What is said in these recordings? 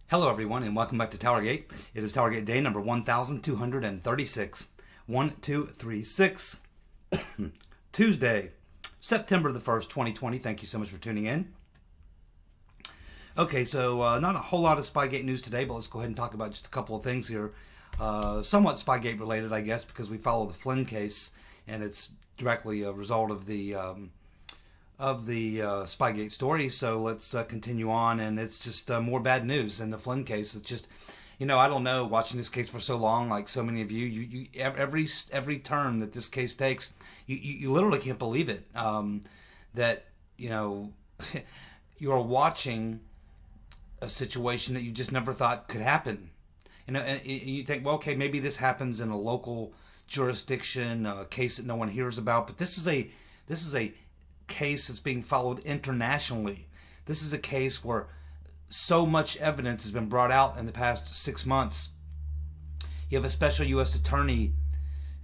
Hello everyone and welcome back to TowerGate. It is TowerGate day number 1236. 1236. Tuesday, September the 1st, 2020. Thank you so much for tuning in. Okay, so not a whole lot of Spygate news today, but let's go ahead and talk about just a couple of things here. Somewhat Spygate related, I guess, because we follow the Flynn case and it's directly a result of the Spygate story. So let's continue on, and it's just more bad news in the Flynn case. It's just, I don't know, watching this case for so long, like so many of you every turn that this case takes, you literally can't believe it, that you're watching a situation that you just never thought could happen. And you think, well, okay, maybe this happens in a local jurisdiction, a case that no one hears about, but this is a case that's being followed internationally. This is a case where so much evidence has been brought out in the past 6 months. You have a special U.S. attorney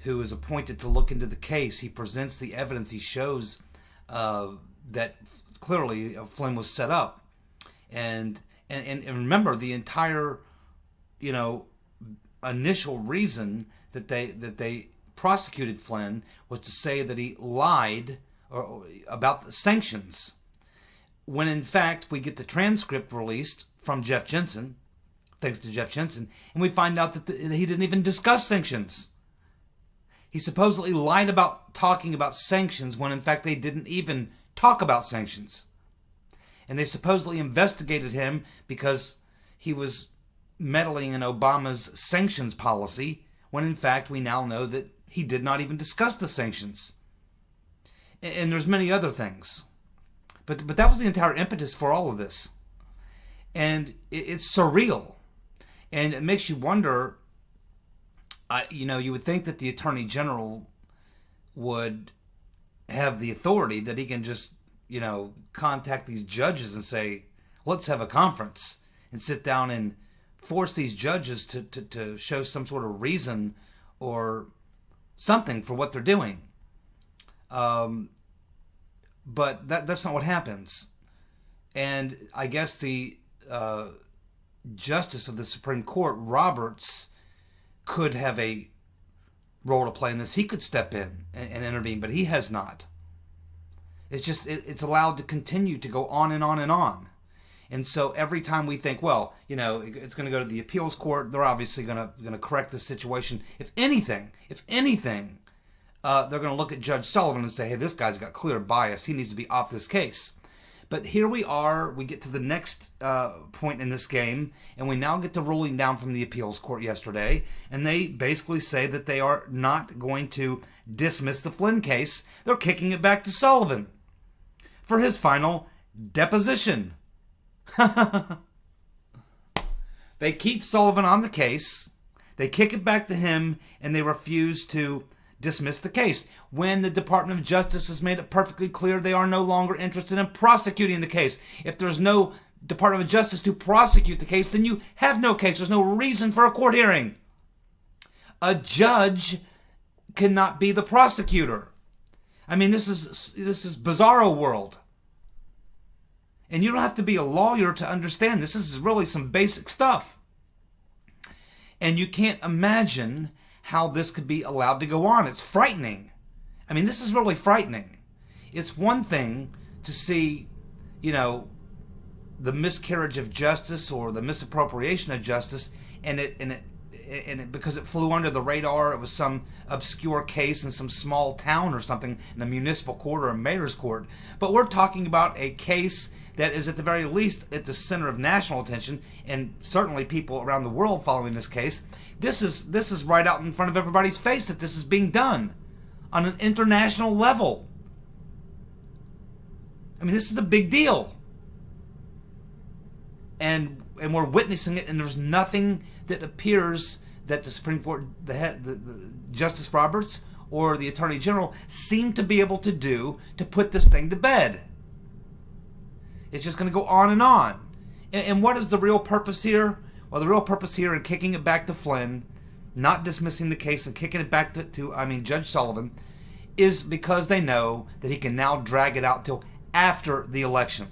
who is appointed to look into the case. He presents the evidence. He shows that clearly Flynn was set up, and remember, the entire initial reason that they prosecuted Flynn was to say that he lied about the sanctions, when in fact we get the transcript released from Jeff Jensen, thanks to Jeff Jensen, and we find out that he didn't even discuss sanctions. He supposedly lied about talking about sanctions when in fact they didn't even talk about sanctions. And they supposedly investigated him because he was meddling in Obama's sanctions policy, when in fact we now know that he did not even discuss the sanctions. And there's many other things. But that was the entire impetus for all of this. And it's surreal. And it makes you wonder, you would think that the Attorney General would have the authority that he can just, contact these judges and say, let's have a conference and sit down and force these judges to show some sort of reason or something for what they're doing. But that's not what happens. And I guess the Justice of the Supreme Court, Roberts, could have a role to play in this. He could step in and intervene, but he has not. It's just, it's allowed to continue to go on and on and on. And so every time we think, well, it's going to go to the appeals court, they're obviously going to correct the situation. If anything, they're going to look at Judge Sullivan and say, hey, this guy's got clear bias. He needs to be off this case. But here we are. We get to the next point in this game, and we now get the ruling down from the appeals court yesterday, and they basically say that they are not going to dismiss the Flynn case. They're kicking it back to Sullivan for his final deposition. They keep Sullivan on the case. They kick it back to him, and they refuse to dismiss the case, when the Department of Justice has made it perfectly clear they are no longer interested in prosecuting the case. If there's no Department of Justice to prosecute the case, then you have no case. There's no reason for a court hearing. A judge cannot be the prosecutor. I mean, this is bizarro world. And you don't have to be a lawyer to understand this. This is really some basic stuff. And you can't imagine how this could be allowed to go on. It's frightening. I mean, this is really frightening. It's one thing to see, the miscarriage of justice or the misappropriation of justice, and it because it flew under the radar. It was some obscure case in some small town or something in a municipal court or a mayor's court. But we're talking about a case that is at the very least at the center of national attention, and certainly people around the world following this case. This is right out in front of everybody's face that this is being done on an international level. I mean, this is a big deal. And we're witnessing it, and there's nothing that appears that the Supreme Court, the Justice Roberts or the Attorney General seem to be able to do to put this thing to bed. It's just going to go on and on. And what is the real purpose here? Well, the real purpose here in kicking it back to Flynn, not dismissing the case and kicking it back to Judge Sullivan, is because they know that he can now drag it out till after the election.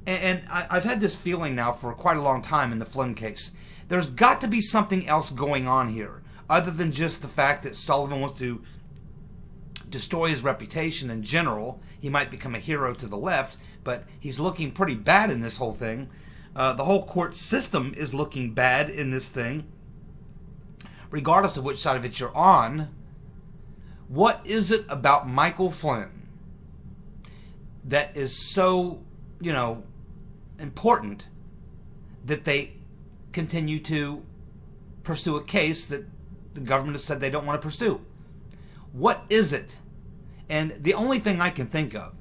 I've had this feeling now for quite a long time in the Flynn case. There's got to be something else going on here, other than just the fact that Sullivan wants to destroy his reputation in general. He might become a hero to the left, but he's looking pretty bad in this whole thing. The whole court system is looking bad in this thing, regardless of which side of it you're on. What is it about Michael Flynn that is so, important that they continue to pursue a case that the government has said they don't want to pursue? What is it? And the only thing I can think of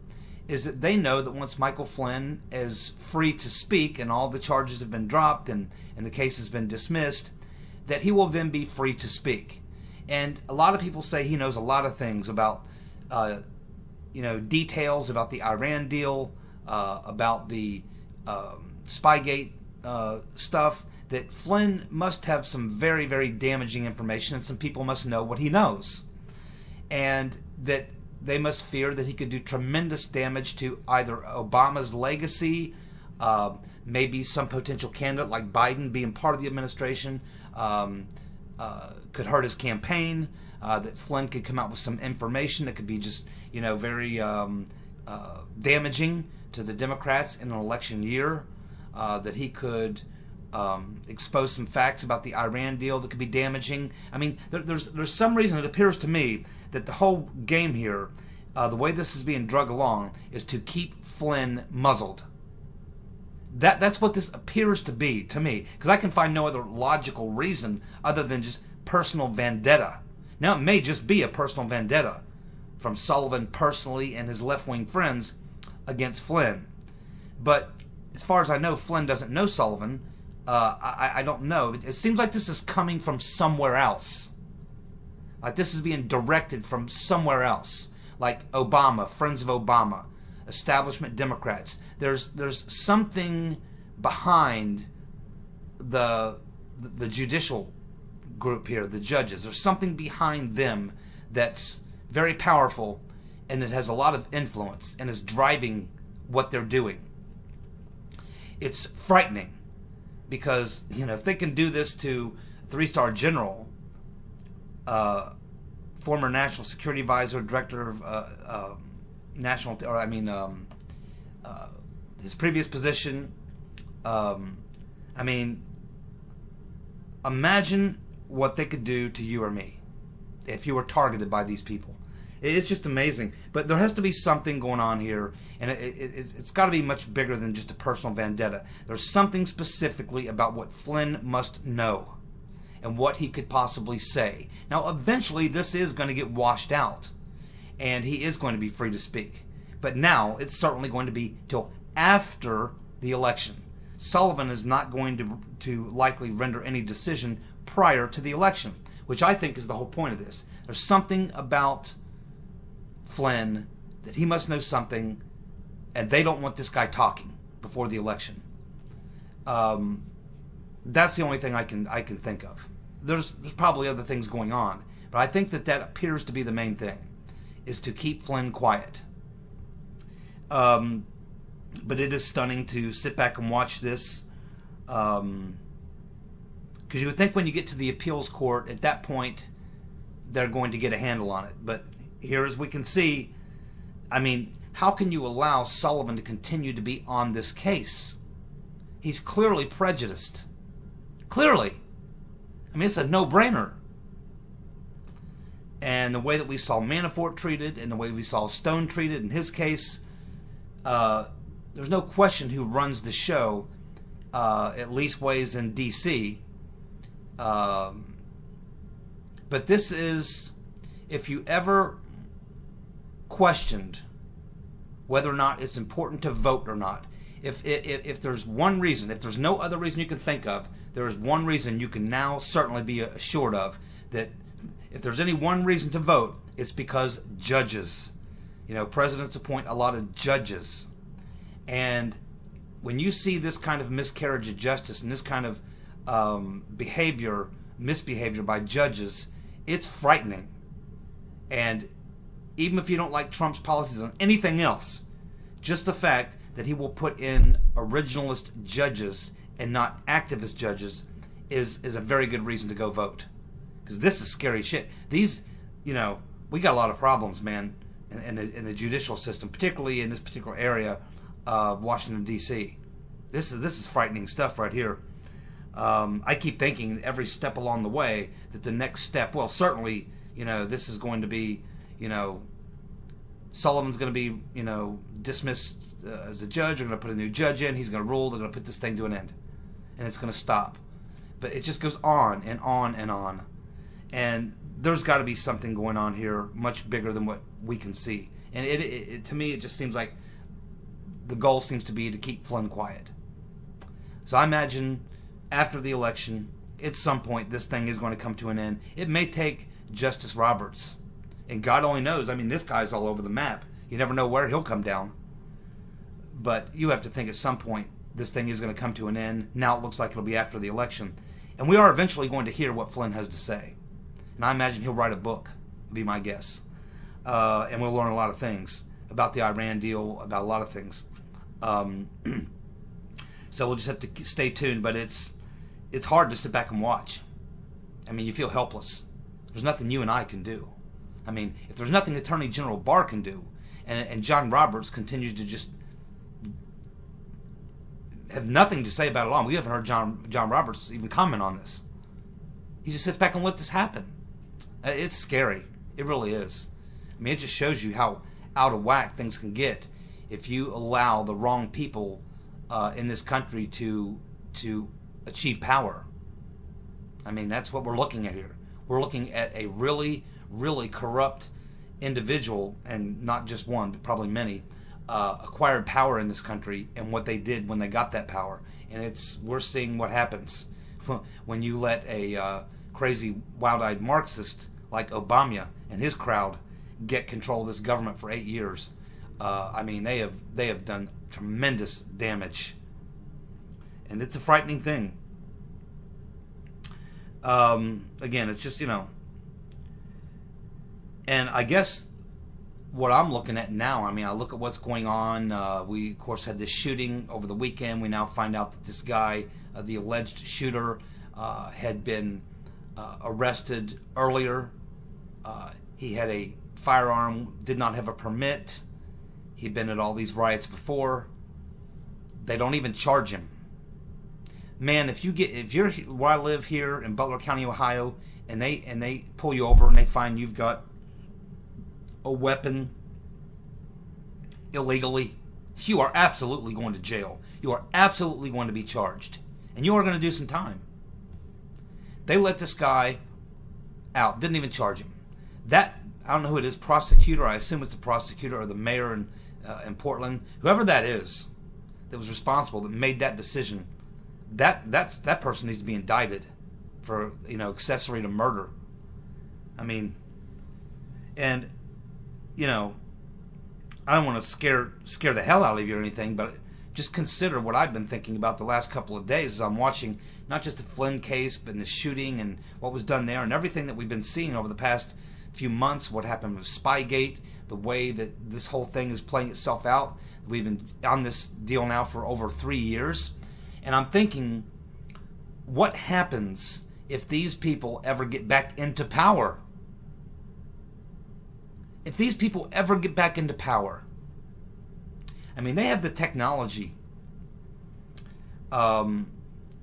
is that they know that once Michael Flynn is free to speak and all the charges have been dropped and the case has been dismissed, that he will then be free to speak. And a lot of people say he knows a lot of things about, details about the Iran deal, about the Spygate stuff, that Flynn must have some very, very damaging information, and some people must know what he knows. And that they must fear that he could do tremendous damage to either Obama's legacy, maybe some potential candidate like Biden being part of the administration, could hurt his campaign, that Flynn could come out with some information that could be just, very damaging to the Democrats in an election year, that he could expose some facts about the Iran deal that could be damaging. I mean, there's some reason it appears to me that the whole game here, the way this is being drug along, is to keep Flynn muzzled. That's what this appears to be to me, because I can find no other logical reason other than just personal vendetta. Now, it may just be a personal vendetta from Sullivan personally and his left-wing friends against Flynn. But as far as I know, Flynn doesn't know Sullivan. I don't know. It seems like this is coming from somewhere else. Like this is being directed from somewhere else. Like Obama, friends of Obama, establishment Democrats. There's something behind the judicial group here, the judges. There's something behind them that's very powerful, and it has a lot of influence and is driving what they're doing. It's frightening because, if they can do this to a three-star general, former national security advisor, director of his previous position, imagine what they could do to you or me if you were targeted by these people. It's just amazing. But there has to be something going on here, and it's got to be much bigger than just a personal vendetta. There's something specifically about what Flynn must know and what he could possibly say. Now, eventually, this is going to get washed out, and he is going to be free to speak. But now, it's certainly going to be till after the election. Sullivan is not going to likely render any decision prior to the election, which I think is the whole point of this. There's something about Flynn that he must know something, and they don't want this guy talking before the election. That's the only thing I can think of. There's probably other things going on, but I think that appears to be the main thing, is to keep Flynn quiet. But it is stunning to sit back and watch this, because you would think when you get to the appeals court, at that point, they're going to get a handle on it. But here, as we can see, how can you allow Sullivan to continue to be on this case? He's clearly prejudiced. Clearly. It's a no-brainer. And the way that we saw Manafort treated and the way we saw Stone treated in his case, there's no question who runs the show, at least ways in D.C. But this is, if you ever questioned whether or not it's important to vote or not, if there's one reason, if there's no other reason you can think of, there is one reason you can now certainly be assured of, that if there's any one reason to vote, it's because judges. Presidents appoint a lot of judges. And when you see this kind of miscarriage of justice and this kind of misbehavior by judges, it's frightening. And even if you don't like Trump's policies on anything else, just the fact that he will put in originalist judges and not activist judges is a very good reason to go vote. Because this is scary shit. These, we got a lot of problems, man, in the judicial system, particularly in this particular area of Washington, D.C. This is frightening stuff right here. I keep thinking every step along the way that the next step, well, certainly, this is going to be, Sullivan's going to be, dismissed as a judge. They're going to put a new judge in. He's going to rule. They're going to put this thing to an end. And it's going to stop. But it just goes on and on and on. And there's got to be something going on here much bigger than what we can see. And it to me, it just seems like the goal seems to be to keep Flynn quiet. So I imagine after the election, at some point, this thing is going to come to an end. It may take Justice Roberts. And God only knows. I mean, this guy's all over the map. You never know where he'll come down. But you have to think at some point this thing is going to come to an end. Now it looks like it'll be after the election. And we are eventually going to hear what Flynn has to say. And I imagine he'll write a book, would be my guess. And we'll learn a lot of things about the Iran deal, about a lot of things. So we'll just have to stay tuned. But it's hard to sit back and watch. I mean, you feel helpless. There's nothing you and I can do. I mean, if there's nothing Attorney General Barr can do, and John Roberts continues to just have nothing to say about it at all. We haven't heard John Roberts even comment on this. He just sits back and let this happen. It's scary. It really is. I mean, it just shows you how out of whack things can get if you allow the wrong people in this country to achieve power. I mean, that's what we're looking at here. We're looking at a really, really corrupt individual, and not just one, but probably many, acquired power in this country and what they did when they got that power. And we're seeing what happens when you let a crazy, wild-eyed Marxist like Obama and his crowd get control of this government for 8 years. I mean, they have done tremendous damage, and it's a frightening thing. Again, it's just, and I guess what I'm looking at now, I mean, I look at what's going on. We, of course, had this shooting over the weekend. We now find out that this guy, the alleged shooter, had been arrested earlier. He had a firearm, did not have a permit. He'd been at all these riots before. They don't even charge him. Man, if you're where I live here in Butler County, Ohio, and they pull you over and they find you've got a weapon illegally, you are absolutely going to jail. You are absolutely going to be charged, and you are going to do some time. They let this guy out, didn't even charge him. That, I don't know who it is, prosecutor, I assume it's the prosecutor or the mayor in Portland, whoever that is that was responsible, that made that decision. That person needs to be indicted for, accessory to murder. I mean, and I don't want to scare the hell out of you or anything, but just consider what I've been thinking about the last couple of days as I'm watching not just the Flynn case, but the shooting and what was done there and everything that we've been seeing over the past few months, what happened with Spygate, the way that this whole thing is playing itself out. We've been on this deal now for over 3 years. And I'm thinking, what happens if these people ever get back into power? If these people ever get back into power, I mean, they have the technology to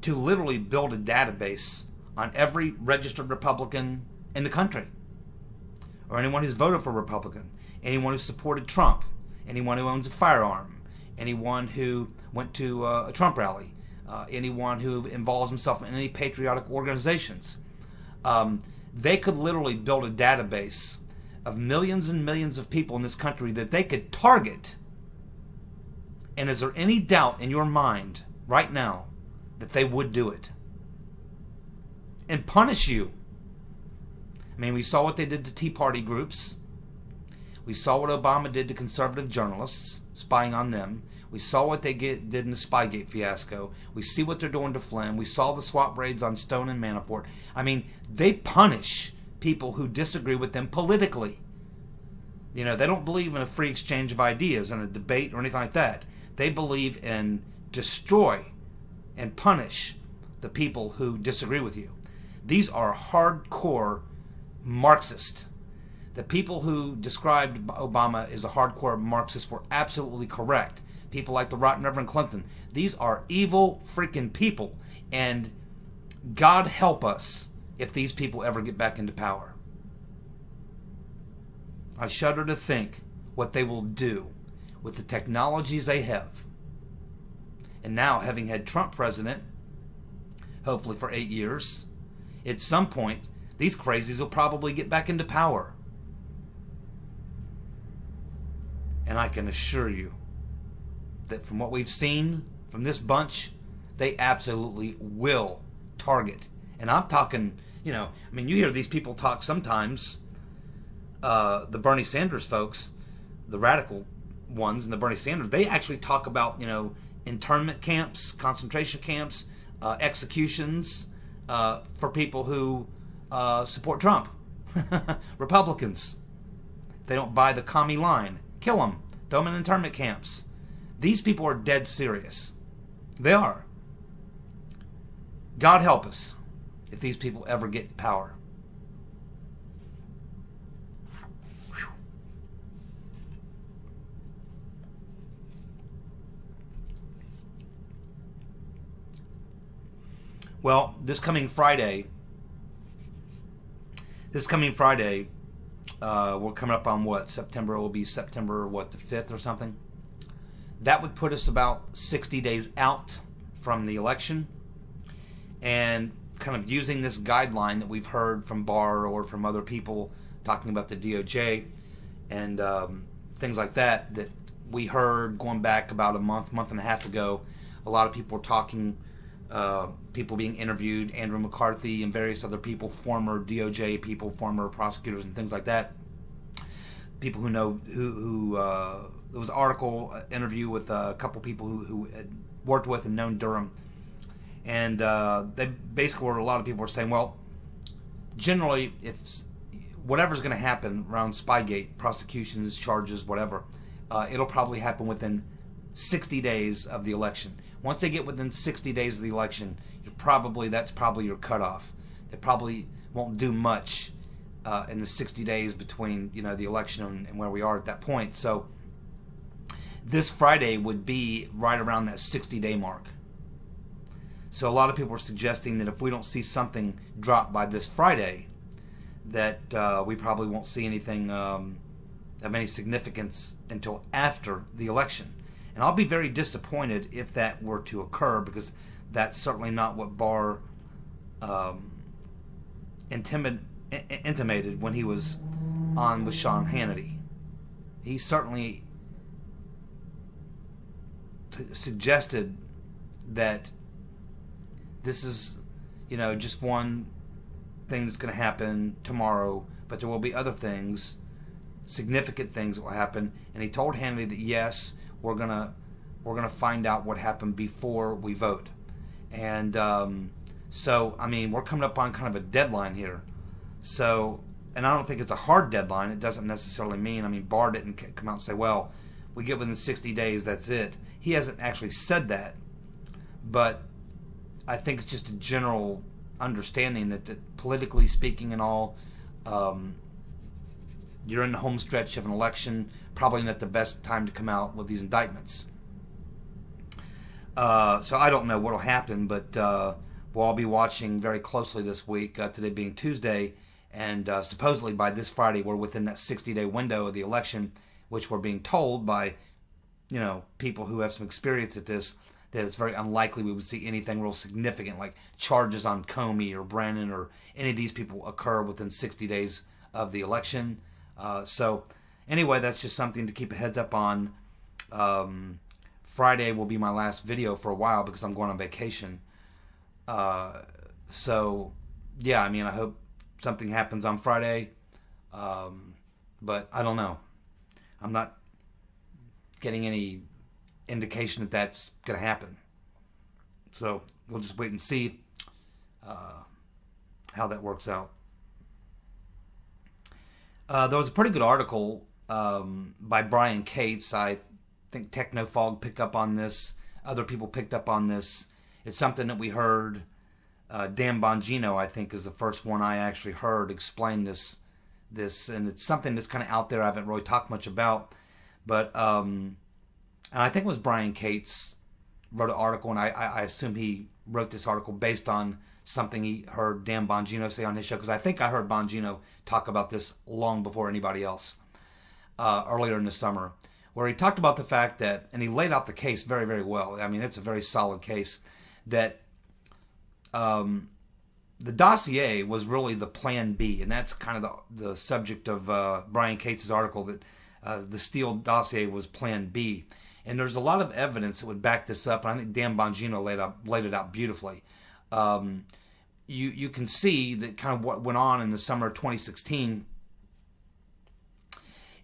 literally build a database on every registered Republican in the country, or anyone who's voted for Republican, anyone who supported Trump, anyone who owns a firearm, anyone who went to a Trump rally, anyone who involves himself in any patriotic organizations. They could literally build a database of millions and millions of people in this country that they could target. And is there any doubt in your mind right now that they would do it and punish you? I mean, we saw what they did to Tea Party groups. We saw what Obama did to conservative journalists, spying on them. We saw what they did in the Spygate fiasco. We see what they're doing to Flynn. We saw the swap raids on Stone and Manafort. I mean, they punish people who disagree with them politically. They don't believe in a free exchange of ideas and a debate or anything like that. They believe in destroy and punish the people who disagree with you. These are hardcore Marxist. The people who described Obama as a hardcore Marxist were absolutely correct. People like the Rotten Reverend Clinton. These are evil freaking people. And God help us if these people ever get back into power. I shudder to think what they will do with the technologies they have. And now, having had Trump president, hopefully for 8 years, at some point, these crazies will probably get back into power. And I can assure you that from what we've seen from this bunch, they absolutely will target. And I'm talking, you know, I mean, you hear these people talk sometimes, the Bernie Sanders folks, the radical ones, and the Bernie Sanders, they actually talk about, you know, internment camps, concentration camps, executions for people who support Trump. Republicans. If they don't buy the commie line, kill them. Throw them in internment camps. These people are dead serious. They are. God help us if these people ever get power. Whew. Well, this coming Friday, we're coming up on what? September, it will be September, what, the 5th or something? That would put us about 60 days out from the election. And kind of using this guideline that we've heard from Barr or from other people talking about the DOJ and things like that, that we heard going back about a month and a half ago. A lot of people were talking, people being interviewed, Andrew McCarthy and various other people, former DOJ people, former prosecutors and things like that. People who know, there was an article, interview with a couple people who had worked with and known Durham. And they basically were, a lot of people were saying, well, generally, if whatever's going to happen around Spygate, prosecutions, charges, whatever, it'll probably happen within 60 days of the election. Once they get within 60 days of the election, that's probably your cutoff. They probably won't do much in the 60 days between, you know, the election and where we are at that point. So this Friday would be right around that 60-day mark. So a lot of people are suggesting that if we don't see something drop by this Friday, that we probably won't see anything of any significance until after the election. And I'll be very disappointed if that were to occur, because that's certainly not what Barr intimated when he was on with Sean Hannity. He certainly suggested that this is, you know, just one thing that's going to happen tomorrow, but there will be other things, significant things that will happen. And he told Hannity that yes, we're gonna find out what happened before we vote. And so, I mean, we're coming up on kind of a deadline here. So, and I don't think it's a hard deadline. It doesn't necessarily mean, I mean, Barr didn't come out and say, well, we get within 60 days, that's it. He hasn't actually said that, but I think it's just a general understanding that politically speaking and all, you're in the home stretch of an election, probably not the best time to come out with these indictments. So I don't know what will happen, but we'll all be watching very closely this week, today being Tuesday, and supposedly by this Friday we're within that 60-day window of the election, which we're being told by, you know, people who have some experience at this, that it's very unlikely we would see anything real significant like charges on Comey or Brennan or any of these people occur within 60 days of the election. So anyway, that's just something to keep a heads up on. Friday will be my last video for a while because I'm going on vacation. So yeah, I mean, I hope something happens on Friday. But I don't know. I'm not getting any indication that that's going to happen. So we'll just wait and see how that works out. There was a pretty good article by Brian Cates. I think Technofog picked up on this. Other people picked up on this. It's something that we heard. Dan Bongino, I think, is the first one I actually heard explain this, and it's something that's kind of out there. I haven't really talked much about, but and I think it was Brian Cates wrote an article, and I assume he wrote this article based on something he heard Dan Bongino say on his show, because I think I heard Bongino talk about this long before anybody else earlier in the summer, where he talked about the fact that, and he laid out the case very, very well. I mean, it's a very solid case, that the dossier was really the plan B, and that's kind of the subject of Brian Cates' article, that the Steele dossier was plan B. And there's a lot of evidence that would back this up, and I think Dan Bongino laid it out beautifully. You can see that kind of what went on in the summer of 2016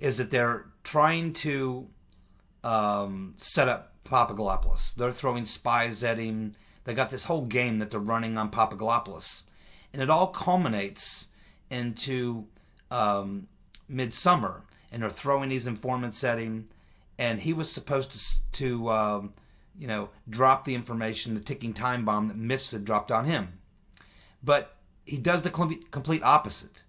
is that they're trying to set up Papadopoulos. They're throwing spies at him. They got this whole game that they're running on Papadopoulos. And it all culminates into midsummer, and they're throwing these informants at him. And he was supposed to drop the information, the ticking time bomb that MIFS had dropped on him. But he does the complete opposite.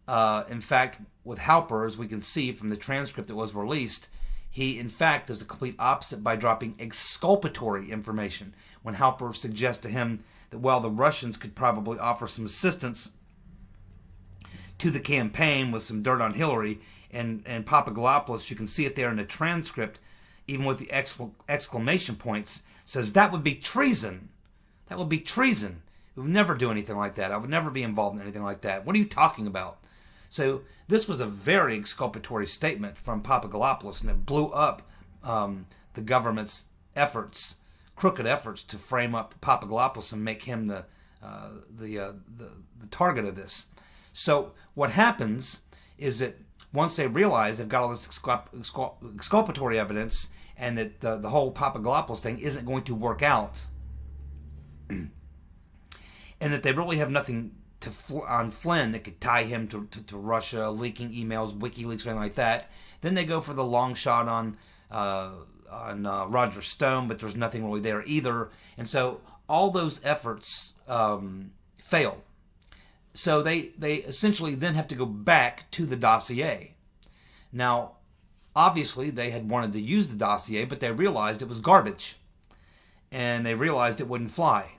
In fact, with Halper, as we can see from the transcript that was released, he, in fact, does the complete opposite by dropping exculpatory information. When Halper suggests to him that, well, the Russians could probably offer some assistance to the campaign with some dirt on Hillary, and Papadopoulos, you can see it there in the transcript, even with the exclamation points, says that would be treason. That would be treason. We would never do anything like that. I would never be involved in anything like that. What are you talking about? So this was a very exculpatory statement from Papadopoulos, and it blew up the government's efforts, crooked efforts, to frame up Papadopoulos and make him the target of this. So what happens is that once they realize they've got all this exculpatory evidence, and that the whole Papadopoulos thing isn't going to work out, and that they really have nothing on Flynn that could tie him to Russia, leaking emails, WikiLeaks, or anything like that, then they go for the long shot on Roger Stone, but there's nothing really there either. And so all those efforts fail. So they essentially then have to go back to the dossier. Now, obviously, they had wanted to use the dossier, but they realized it was garbage. And they realized it wouldn't fly.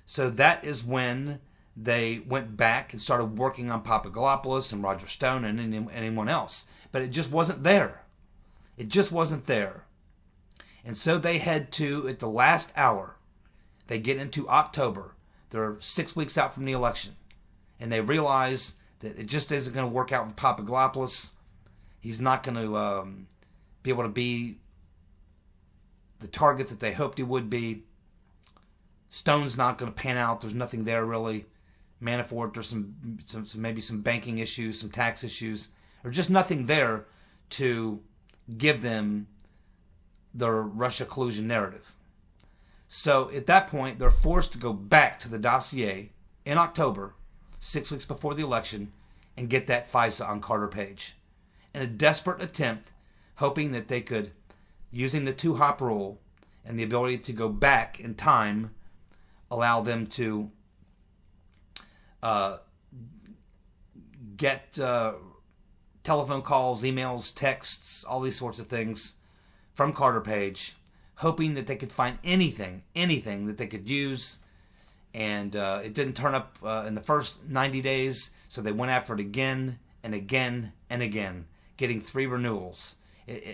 So that is when they went back and started working on Papadopoulos and Roger Stone and anyone else. But it just wasn't there. It just wasn't there. And so they had to, at the last hour, they get into October. They're 6 weeks out from the election. And they realize that it just isn't going to work out with Papadopoulos. He's not going to be able to be the targets that they hoped he would be. Stone's not going to pan out. There's nothing there really. Manafort, there's maybe some banking issues, some tax issues. There's just nothing there to give them their Russia collusion narrative. So at that point, they're forced to go back to the dossier in October, 6 weeks before the election, and get that FISA on Carter Page. In a desperate attempt, hoping that they could, using the two-hop rule and the ability to go back in time, allow them to get telephone calls, emails, texts, all these sorts of things from Carter Page, hoping that they could find anything that they could use. And it didn't turn up in the first 90 days, so they went after it again and again and again, getting 3 renewals.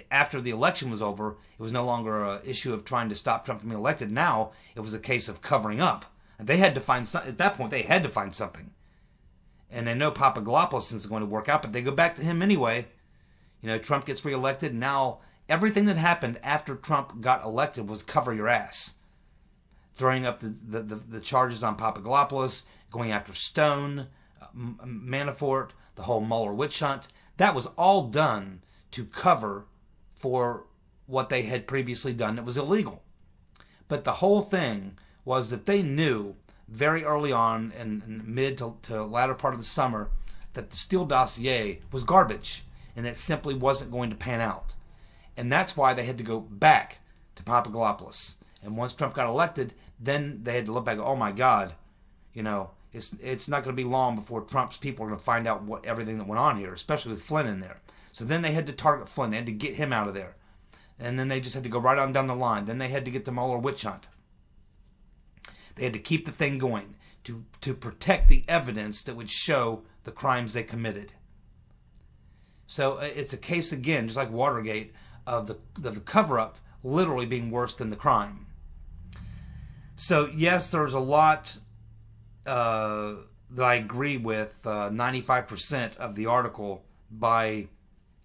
After the election was over, it was no longer an issue of trying to stop Trump from being elected. Now it was a case of covering up. And they had to find something. At that point, they had to find something. And they know Papadopoulos isn't going to work out, but they go back to him anyway. You know, Trump gets reelected. Now, everything that happened after Trump got elected was cover your ass. Throwing up the charges on Papadopoulos, going after Stone, Manafort, the whole Mueller witch hunt. That was all done to cover for what they had previously done that was illegal. But the whole thing was that they knew very early on in mid to latter part of the summer that the Steele dossier was garbage and that simply wasn't going to pan out. And that's why they had to go back to Papadopoulos. And once Trump got elected, then they had to look back, oh my God, you know, it's not going to be long before Trump's people are going to find out everything that went on here, especially with Flynn in there. So then they had to target Flynn. They had to get him out of there. And then they just had to go right on down the line. Then they had to get the Mueller witch hunt. They had to keep the thing going to protect the evidence that would show the crimes they committed. So it's a case, again, just like Watergate, of the cover-up literally being worse than the crime. So yes, there's a lot that I agree with. 95% of the article by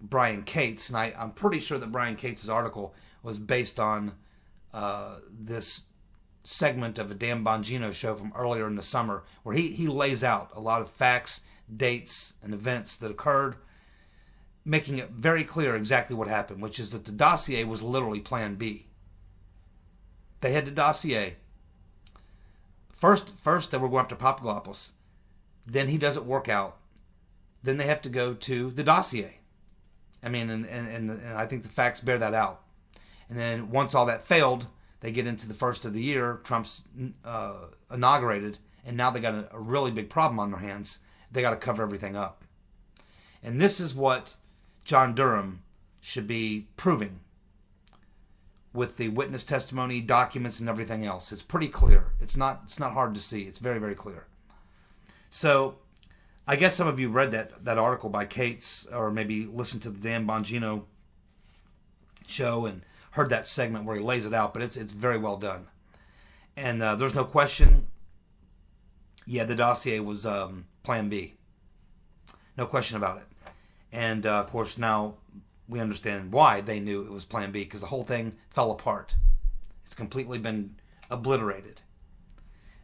Brian Cates, and I'm pretty sure that Brian Cates' article was based on this segment of a Dan Bongino show from earlier in the summer, where he lays out a lot of facts, dates, and events that occurred, making it very clear exactly what happened, which is that the dossier was literally Plan B. They had the dossier. First they were going after Papadopoulos. Then he doesn't work out. Then they have to go to the dossier. I mean, and I think the facts bear that out. And then once all that failed, they get into the first of the year. Trump's inaugurated, and now they got a really big problem on their hands. They got to cover everything up. And this is what John Durham should be proving with the witness testimony, documents, and everything else. It's pretty clear. It's not hard to see. It's very, very clear. So I guess some of you read that article by Cates, or maybe listened to the Dan Bongino show and heard that segment where he lays it out, but it's very well done. And there's no question, yeah, the dossier was Plan B. No question about it. And, of course, now we understand why they knew it was Plan B, because the whole thing fell apart. It's completely been obliterated.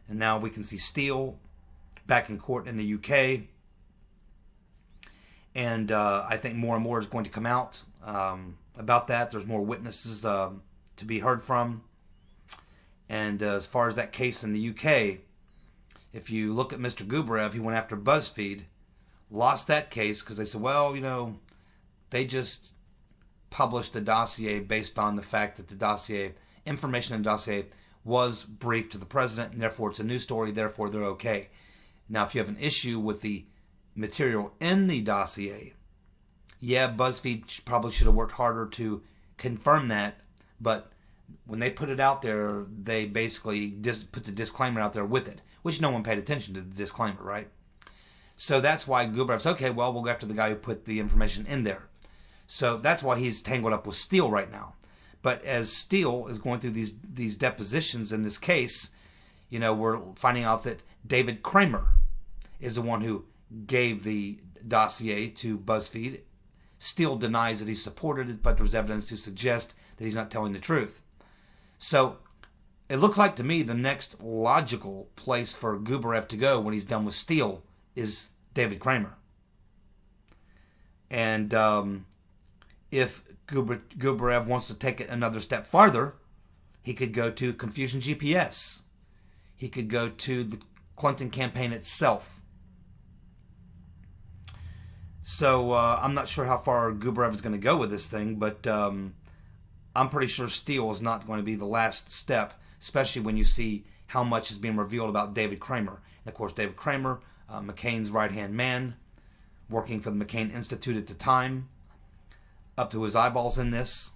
And now we can see Steele back in court in the UK. And I think more and more is going to come out about that. There's more witnesses to be heard from. And as far as that case in the UK, if you look at Mr. Gubarev, he went after BuzzFeed, lost that case because they said, well, you know, they just published the dossier based on the fact that the dossier, information in the dossier was briefed to the president, and therefore it's a news story, therefore they're okay. Now, if you have an issue with the material in the dossier, yeah, BuzzFeed probably should have worked harder to confirm that, but when they put it out there, they basically put the disclaimer out there with it, which no one paid attention to the disclaimer, right? So that's why Gubarev's, okay, well, we'll go after the guy who put the information in there. So that's why he's tangled up with Steele right now. But as Steele is going through these depositions in this case, you know, we're finding out that David Kramer is the one who gave the dossier to BuzzFeed. Steele denies that he supported it, but there's evidence to suggest that he's not telling the truth. So it looks like to me the next logical place for Gubarev to go when he's done with Steele is David Kramer. And if Gubarev wants to take it another step farther, he could go to Confusion GPS. He could go to the Clinton campaign itself. So I'm not sure how far Gubarev is going to go with this thing, but I'm pretty sure Steele is not going to be the last step, especially when you see how much is being revealed about David Kramer. And of course, David Kramer, McCain's right-hand man, working for the McCain Institute at the time, up to his eyeballs in this.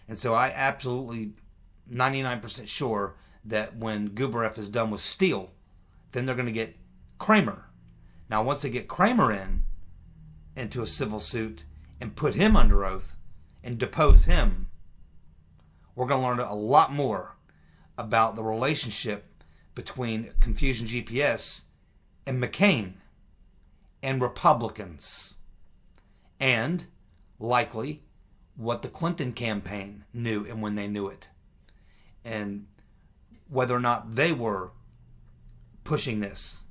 And so I absolutely 99% sure that when Gubarev is done with Steele, then they're going to get Kramer. Now, once they get Kramer into a civil suit and put him under oath and depose him, we're going to learn a lot more about the relationship between Confusion GPS and McCain and Republicans, and likely what the Clinton campaign knew and when they knew it, and whether or not they were pushing this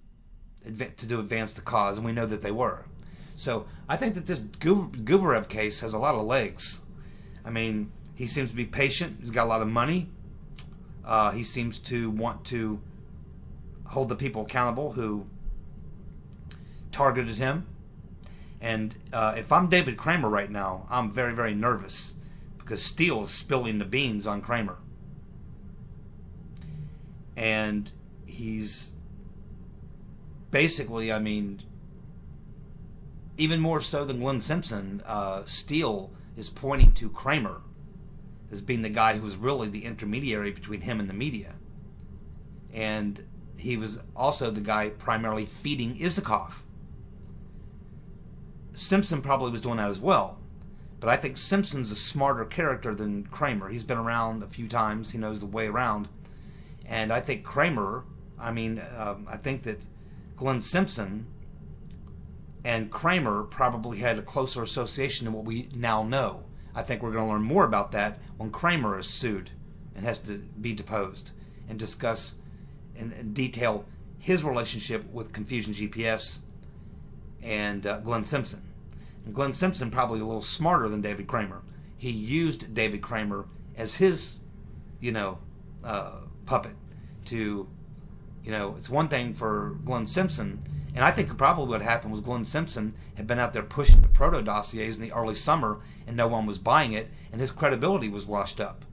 to advance the cause, and we know that they were. So I think that this Gubarev case has a lot of legs. I mean, he seems to be patient. He's got a lot of money. He seems to want to hold the people accountable who targeted him. And if I'm David Kramer right now, I'm very, very nervous, because Steele is spilling the beans on Kramer. And he's basically, I mean, even more so than Glenn Simpson, Steele is pointing to Kramer as being the guy who was really the intermediary between him and the media. And he was also the guy primarily feeding Isikoff. Simpson probably was doing that as well. But I think Simpson's a smarter character than Kramer. He's been around a few times. He knows the way around. And I think Kramer, I think that Glenn Simpson and Kramer probably had a closer association than what we now know. I think we're going to learn more about that when Kramer is sued and has to be deposed, and discuss in detail his relationship with Confusion GPS and Glenn Simpson. And Glenn Simpson probably a little smarter than David Kramer. He used David Kramer as his, puppet to, it's one thing for Glenn Simpson, and I think probably what happened was Glenn Simpson had been out there pushing the proto-dossiers in the early summer, and no one was buying it, and his credibility was washed up.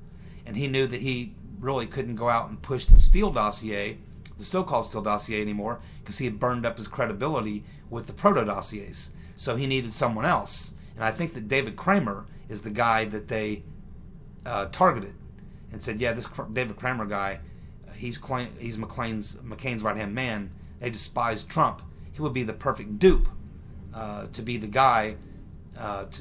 And he knew that he really couldn't go out and push the Steele dossier, the so-called Steele dossier anymore, because he had burned up his credibility with the proto-dossiers. So he needed someone else. And I think that David Kramer is the guy that they targeted and said, yeah, this David Kramer guy, he's McCain's right-hand man. They despise Trump. He would be the perfect dupe to be the guy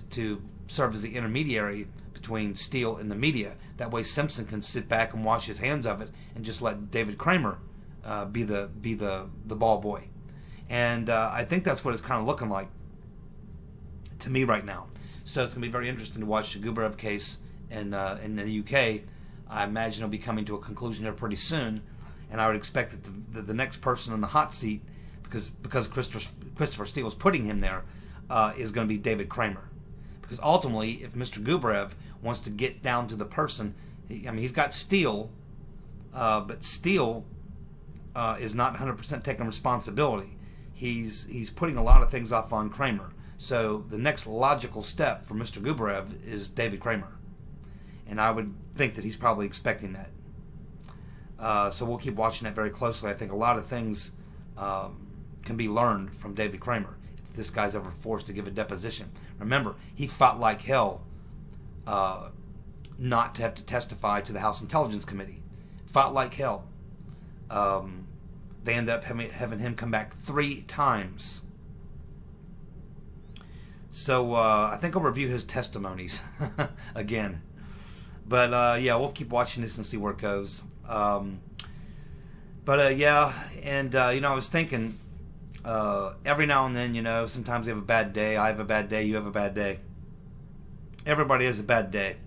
to serve as the intermediary between Steele and the media. That way Simpson can sit back and wash his hands of it and just let David Kramer be the ball boy. And I think that's what it's kind of looking like to me right now. So it's going to be very interesting to watch the Gubarev case in the UK. I imagine it'll be coming to a conclusion there pretty soon, and I would expect that the next person in the hot seat, because Christopher Steele is putting him there, is going to be David Kramer. Because ultimately, if Mr. Gubarev wants to get down to the person, he's got Steele, but Steele is not 100% taking responsibility. He's putting a lot of things off on Kramer. So the next logical step for Mr. Gubarev is David Kramer. And I would think that he's probably expecting that. So we'll keep watching that very closely. I think a lot of things can be learned from David Kramer if this guy's ever forced to give a deposition. Remember, he fought like hell not to have to testify to the House Intelligence Committee. Fought like hell. They ended up having him come back 3 times. So I think I'll review his testimonies again. But yeah, we'll keep watching this and see where it goes. Yeah, and I was thinking, every now and then, sometimes you have a bad day. I have a bad day. You have a bad day. Everybody has a bad day.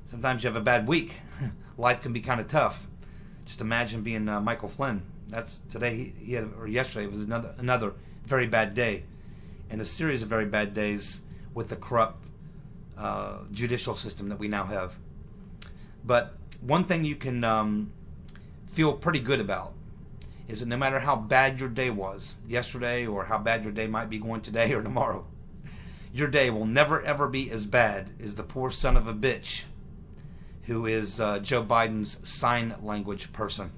Sometimes you have a bad week. Life can be kind of tough. Just imagine being Michael Flynn. That's today. Or yesterday it was another very bad day, and a series of very bad days with the corrupt judicial system that we now have. But one thing you can feel pretty good about is that no matter how bad your day was yesterday, or how bad your day might be going today or tomorrow, your day will never ever be as bad as the poor son of a bitch who is Joe Biden's sign language person.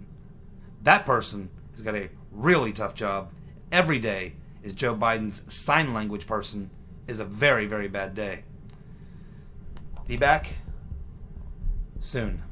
That person has got a really tough job. Every day is Joe Biden's sign language person is a very, very bad day. Be back soon.